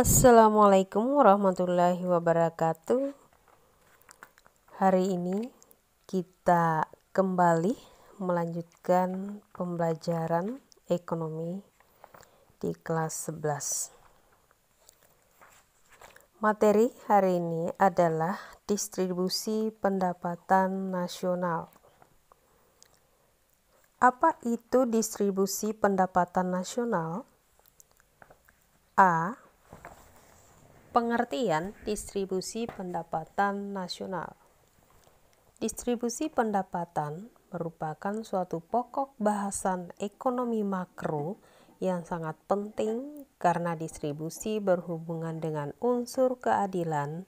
Assalamualaikum warahmatullahi wabarakatuh. Hari ini kita kembali melanjutkan pembelajaran ekonomi di kelas 11. Materi hari ini adalah distribusi pendapatan nasional. Apa itu distribusi pendapatan nasional? A. Pengertian distribusi pendapatan nasional. Distribusi pendapatan merupakan suatu pokok bahasan ekonomi makro yang sangat penting karena distribusi berhubungan dengan unsur keadilan,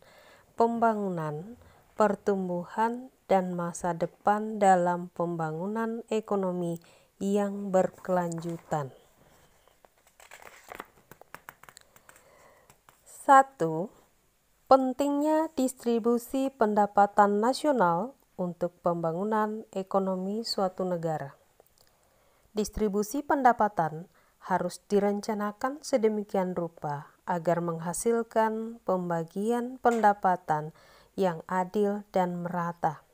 pembangunan, pertumbuhan, dan masa depan dalam pembangunan ekonomi yang berkelanjutan. 1. Pentingnya distribusi pendapatan nasional untuk pembangunan ekonomi suatu negara. Distribusi pendapatan harus direncanakan sedemikian rupa agar menghasilkan pembagian pendapatan yang adil dan merata.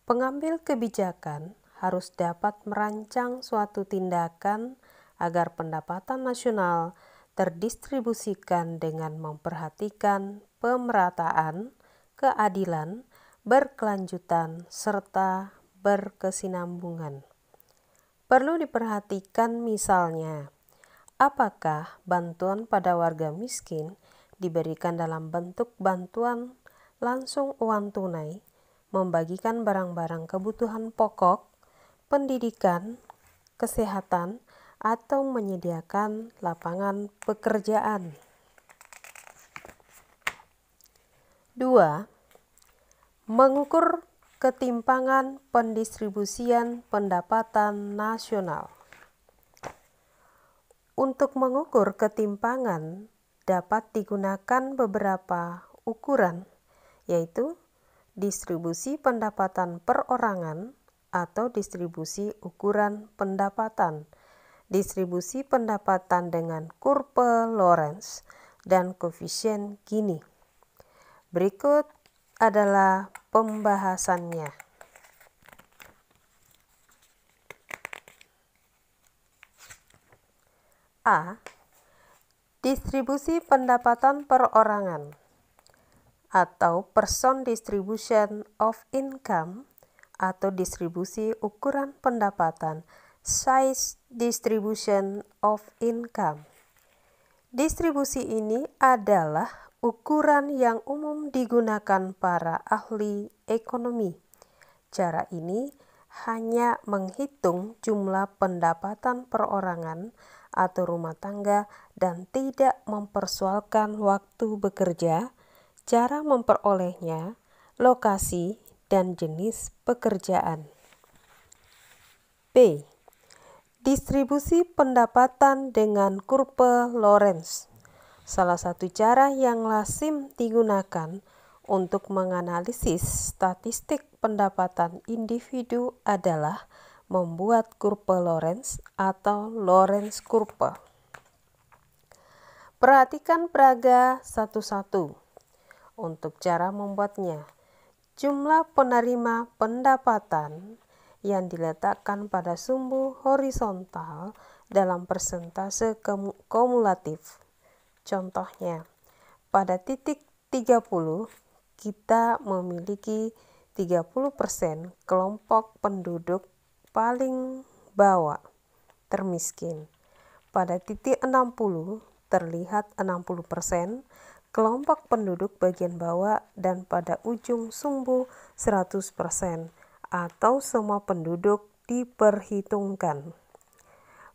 Pengambil kebijakan harus dapat merancang suatu tindakan agar pendapatan nasional terdistribusikan dengan memperhatikan pemerataan, keadilan, berkelanjutan, serta berkesinambungan. Perlu diperhatikan misalnya, apakah bantuan pada warga miskin diberikan dalam bentuk bantuan langsung uang tunai, membagikan barang-barang kebutuhan pokok, pendidikan, kesehatan, atau menyediakan lapangan pekerjaan. 2. Mengukur ketimpangan pendistribusian pendapatan nasional. Untuk mengukur ketimpangan dapat digunakan beberapa ukuran, yaitu distribusi pendapatan perorangan atau distribusi ukuran pendapatan, distribusi pendapatan dengan kurva Lorenz, dan koefisien Gini. Berikut adalah pembahasannya. A. Distribusi pendapatan perorangan atau person distribution of income atau distribusi ukuran pendapatan, size distribution of income. Distribusi ini adalah ukuran yang umum digunakan para ahli ekonomi. Cara ini hanya menghitung jumlah pendapatan perorangan atau rumah tangga dan tidak mempersoalkan waktu bekerja, cara memperolehnya, lokasi, dan jenis pekerjaan. B. Distribusi pendapatan dengan kurva Lorenz. Salah satu cara yang lazim digunakan untuk menganalisis statistik pendapatan individu adalah membuat kurva Lorenz atau Lorenz kurva. Perhatikan peraga satu-satu. Untuk cara membuatnya, jumlah penerima pendapatan yang diletakkan pada sumbu horizontal dalam persentase kumulatif. Contohnya, pada titik 30 kita memiliki 30% kelompok penduduk paling bawah termiskin. Pada titik 60 terlihat 60% kelompok penduduk bagian bawah, dan pada ujung sumbu 100% atau semua penduduk diperhitungkan.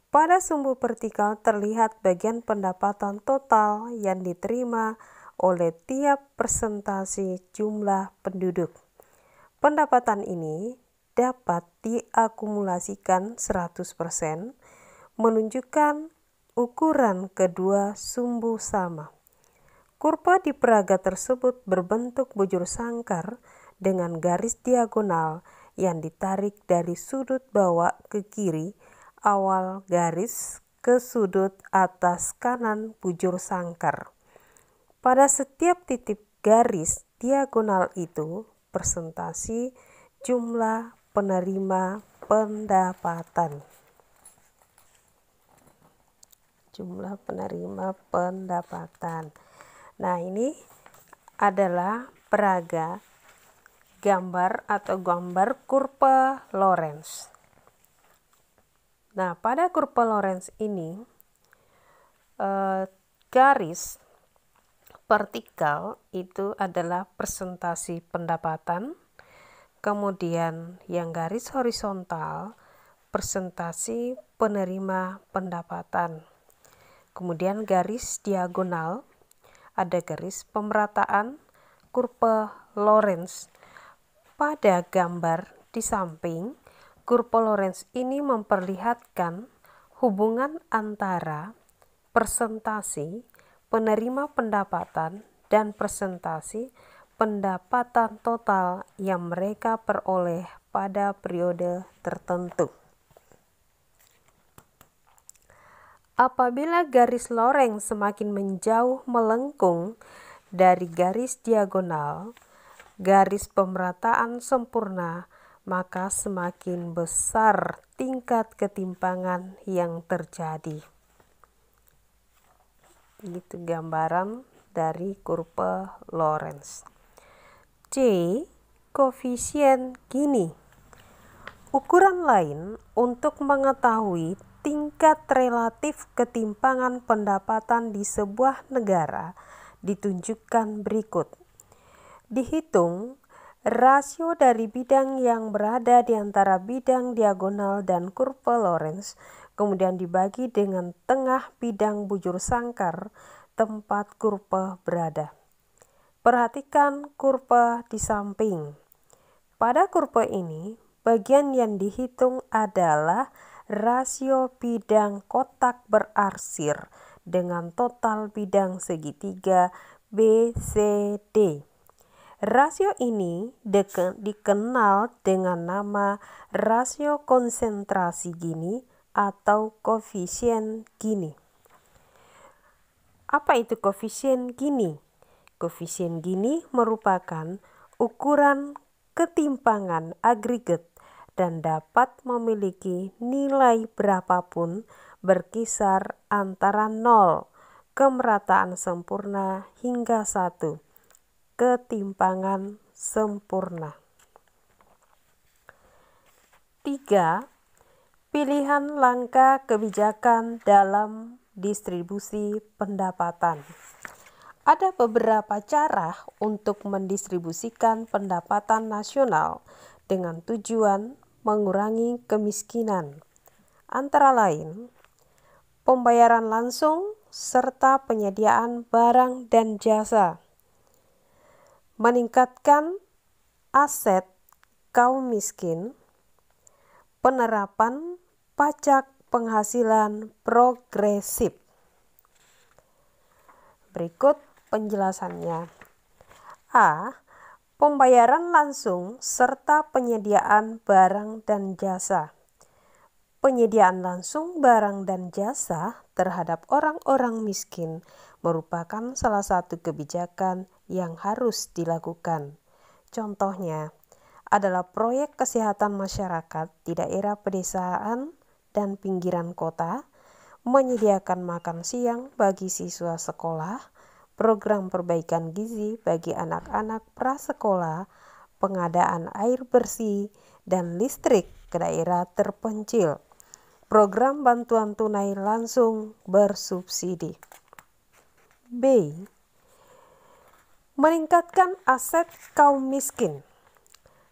Pada sumbu vertikal terlihat bagian pendapatan total yang diterima oleh tiap persentase jumlah penduduk. Pendapatan ini dapat diakumulasikan 100%, menunjukkan ukuran kedua sumbu sama. Kurva di peraga tersebut berbentuk bujur sangkar dengan garis diagonal yang ditarik dari sudut bawah ke kiri awal garis ke sudut atas kanan bujur sangkar. Pada setiap titik garis diagonal itu presentasi jumlah penerima pendapatan. Jumlah penerima pendapatan. Nah, ini adalah peraga gambar atau gambar kurva Lorenz. Nah, pada kurva Lorenz ini garis vertikal itu adalah presentasi pendapatan, kemudian yang garis horizontal presentasi penerima pendapatan, kemudian garis diagonal ada garis pemerataan kurva Lorenz. Pada gambar di samping, kurva Lorenz ini memperlihatkan hubungan antara persentase penerima pendapatan dan persentase pendapatan total yang mereka peroleh pada periode tertentu. Apabila garis Lorenz semakin menjauh melengkung dari garis diagonal, garis pemerataan sempurna, maka semakin besar tingkat ketimpangan yang terjadi. Gitu gambaran dari kurva Lorenz. C. Koefisien Gini. Ukuran lain untuk mengetahui tingkat relatif ketimpangan pendapatan di sebuah negara ditunjukkan berikut. Dihitung rasio dari bidang yang berada di antara bidang diagonal dan kurva Lorenz, kemudian dibagi dengan tengah bidang bujur sangkar tempat kurva berada. Perhatikan kurva di samping. Pada kurva ini, bagian yang dihitung adalah rasio bidang kotak berarsir dengan total bidang segitiga BCD. Rasio ini dikenal dengan nama rasio konsentrasi Gini atau koefisien Gini. Apa itu koefisien Gini? Koefisien Gini merupakan ukuran ketimpangan agregat dan dapat memiliki nilai berapapun berkisar antara 0, kemerataan sempurna, hingga 1, ketimpangan sempurna. 3. Pilihan langkah kebijakan dalam distribusi pendapatan. Ada beberapa cara untuk mendistribusikan pendapatan nasional dengan tujuan mengurangi kemiskinan, antara lain pembayaran langsung serta penyediaan barang dan jasa, meningkatkan aset kaum miskin, penerapan pajak penghasilan progresif. Berikut penjelasannya. A. Pembayaran langsung serta penyediaan barang dan jasa. Penyediaan langsung barang dan jasa terhadap orang-orang miskin merupakan salah satu kebijakan yang harus dilakukan. Contohnya adalah proyek kesehatan masyarakat di daerah pedesaan dan pinggiran kota, menyediakan makan siang bagi siswa sekolah, program perbaikan gizi bagi anak-anak prasekolah, pengadaan air bersih dan listrik ke daerah terpencil, program bantuan tunai langsung bersubsidi. B. Meningkatkan aset kaum miskin.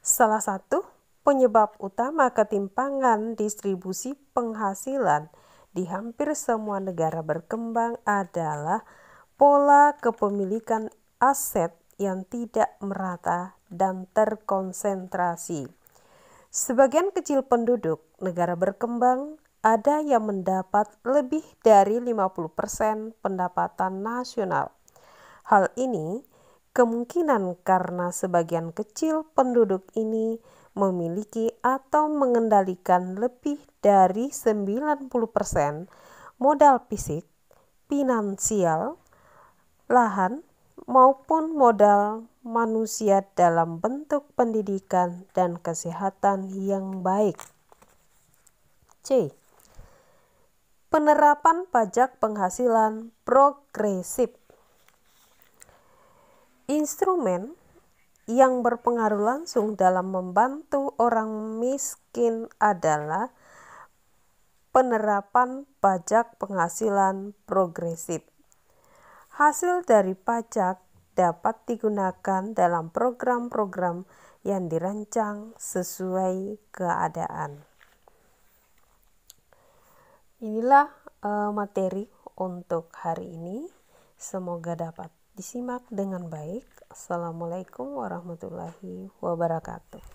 Salah satu penyebab utama ketimpangan distribusi penghasilan di hampir semua negara berkembang adalah pola kepemilikan aset yang tidak merata dan terkonsentrasi. Sebagian kecil penduduk negara berkembang ada yang mendapat lebih dari 50% pendapatan nasional. Hal ini kemungkinan karena sebagian kecil penduduk ini memiliki atau mengendalikan lebih dari 90% modal fisik, finansial, lahan, maupun modal manusia dalam bentuk pendidikan dan kesehatan yang baik. C. Penerapan pajak penghasilan progresif. Instrumen yang berpengaruh langsung dalam membantu orang miskin adalah penerapan pajak penghasilan progresif. Hasil dari pajak dapat digunakan dalam program-program yang dirancang sesuai keadaan. Inilah materi untuk hari ini. Semoga dapat disimak dengan baik. Assalamualaikum warahmatullahi wabarakatuh.